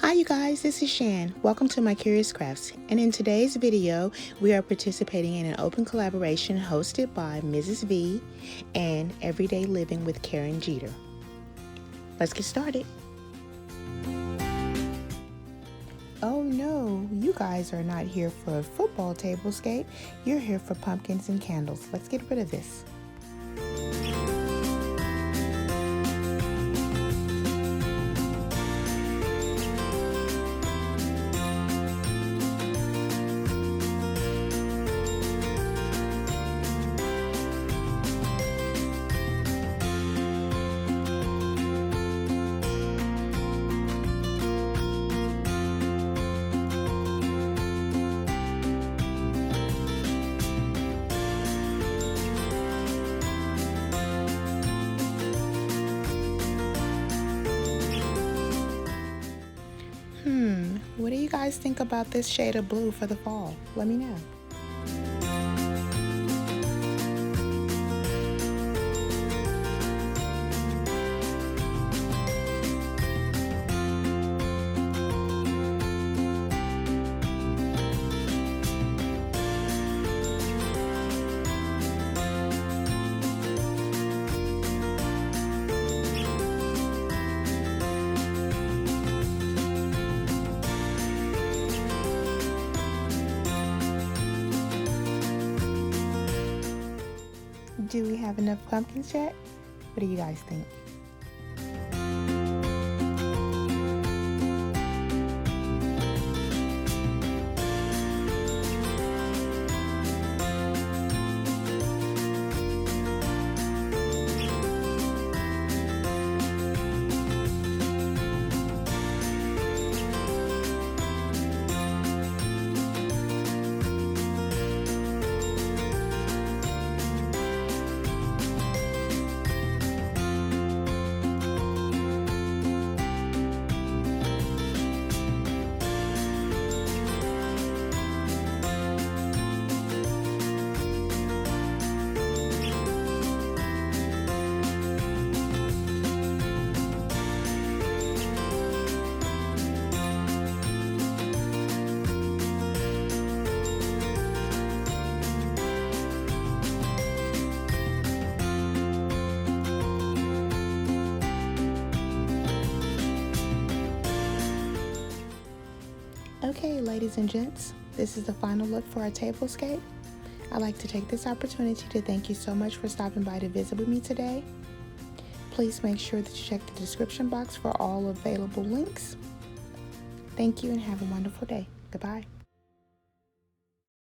Hi you guys, this is Shan. Welcome to MyCuriousCrafts, and in today's video we are participating in an open collaboration hosted by Mrs. V and Everyday Living with Karen Jeter. Let's get started. Oh no, you guys are not here for a football tablescape. You're here for pumpkins and candles. Let's get rid of this. What do you guys think about this shade of blue for the fall? Let me know. Do we have enough pumpkins yet? What do you guys think? Okay, ladies and gents, this is the final look for our tablescape. I'd like to take this opportunity to thank you so much for stopping by to visit with me today. Please make sure that you check the description box for all available links. Thank you and have a wonderful day. Goodbye.